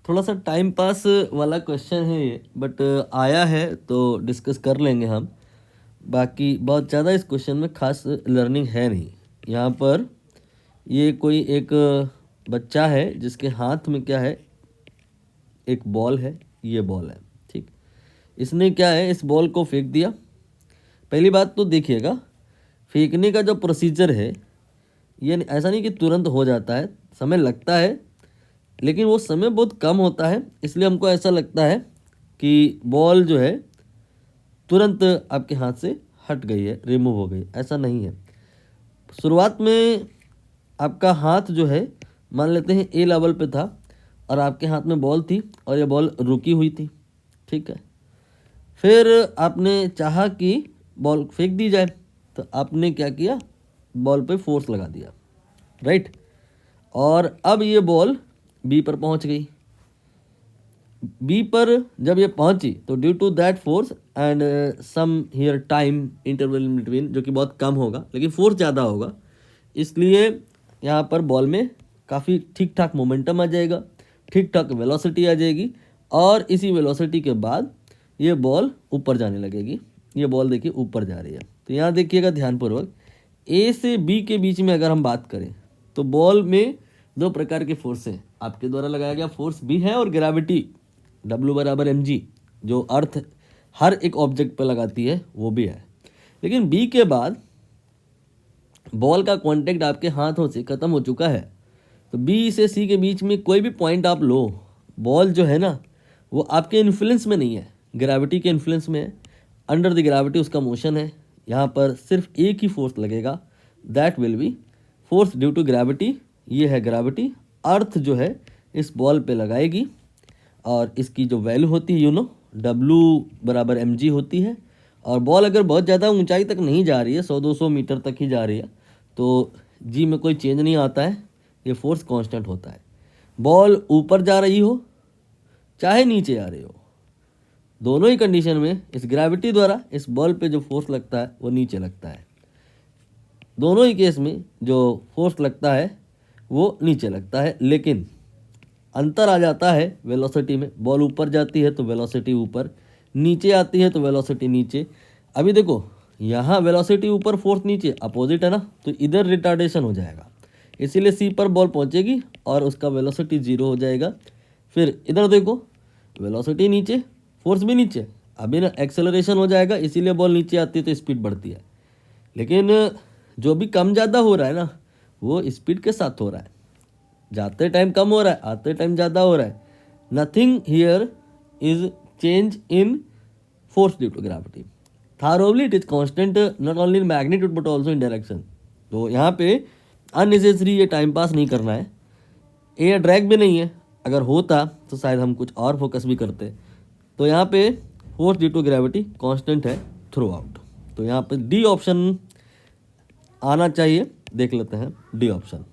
थोड़ा सा time pass वाला क्वेश्चन है ये, बट आया है तो डिस्कस कर लेंगे हम। बाकी बहुत ज़्यादा इस क्वेश्चन में खास लर्निंग है नहीं। यहाँ पर ये कोई एक बच्चा है जिसके हाथ में क्या है, एक बॉल है, ये बॉल है, ठीक। इसने क्या है, इस बॉल को फेंक दिया। पहली बात तो देखिएगा, फेंकने का जो प्रोसीजर है ये ऐसा नहीं कि तुरंत हो जाता है, समय लगता है, लेकिन वो समय बहुत कम होता है। इसलिए हमको ऐसा लगता है कि बॉल जो है तुरंत आपके हाथ से हट गई है, रिमूव हो गई। ऐसा नहीं है। शुरुआत में आपका हाथ जो है, मान लेते हैं ए लेवल पे था और आपके हाथ में बॉल थी और ये बॉल रुकी हुई थी, ठीक है। फिर आपने चाहा कि बॉल फेंक दी जाए, तो आपने क्या किया, बॉल पे फोर्स लगा दिया, राइट। और अब ये बॉल बी पर पहुंच गई। बी पर जब ये पहुंची तो due to that force and some here time interval in between, जो कि बहुत कम होगा लेकिन फोर्स ज़्यादा होगा, इसलिए यहाँ पर बॉल में काफ़ी ठीक ठाक मोमेंटम आ जाएगा, ठीक ठाक वेलोसिटी आ जाएगी। और इसी वेलोसिटी के बाद ये बॉल ऊपर जाने लगेगी। ये बॉल देखिए ऊपर जा रही है। तो यहाँ देखिएगा ध्यानपूर्वक, ए से बी के बीच में अगर हम बात करें तो बॉल में दो प्रकार के फोर्स हैं। आपके द्वारा लगाया गया फोर्स भी है और ग्रेविटी W बराबर mg, जो अर्थ हर एक ऑब्जेक्ट पर लगाती है, वो भी है। लेकिन बी के बाद बॉल का कांटेक्ट आपके हाथों से ख़त्म हो चुका है। तो बी से सी के बीच में कोई भी पॉइंट आप लो, बॉल जो है ना वो आपके इन्फ्लुएंस में नहीं है, ग्रेविटी के इन्फ्लुएंस में है। अंडर द ग्रेविटी उसका मोशन है। यहाँ पर सिर्फ एक ही फोर्स लगेगा, that will be force due to gravity. ये है ग्रेविटी। अर्थ जो है इस बॉल पे लगाएगी और इसकी जो वैल्यू होती है W बराबर mg होती है। और बॉल अगर बहुत ज़्यादा ऊंचाई तक नहीं जा रही है, 100-200 मीटर तक ही जा रही है, तो जी में कोई चेंज नहीं आता है, ये फोर्स कांस्टेंट होता है। बॉल ऊपर जा रही हो चाहे नीचे आ रही हो, दोनों ही कंडीशन में इस ग्रेविटी द्वारा इस बॉल पे जो फोर्स लगता है वो नीचे लगता है। दोनों ही केस में जो फोर्स लगता है वो नीचे लगता है, लेकिन अंतर आ जाता है वेलोसिटी में। बॉल ऊपर जाती है तो वेलोसिटी ऊपर, नीचे आती है तो वेलोसिटी नीचे। अभी देखो यहाँ वेलोसिटी ऊपर, फोर्स नीचे, अपोजिट है ना, तो इधर रिटार्डेशन हो जाएगा, इसीलिए सी पर बॉल पहुँचेगी और उसका वेलोसिटी 0 हो जाएगा। फिर इधर देखो, वेलोसिटी नीचे, फोर्स भी नीचे, अभी ना एक्सेलरेशन हो जाएगा, इसीलिए बॉल नीचे आती है तो स्पीड बढ़ती है। लेकिन जो भी कम ज़्यादा हो रहा है ना, वो स्पीड के साथ हो रहा है। जाते टाइम कम हो रहा है, आते टाइम ज़्यादा हो रहा है। Nothing here is change in force due to gravity. Thoroughly it is constant not only in magnitude but also in direction. तो यहाँ पे अननेसेसरी ये टाइम पास नहीं करना है। एयर ड्रैग भी नहीं है, अगर होता तो शायद हम कुछ और फोकस भी करते। तो यहाँ पे force due to gravity constant है थ्रू आउट। तो यहाँ पे डी ऑप्शन आना चाहिए, देख लेते हैं डी ऑप्शन।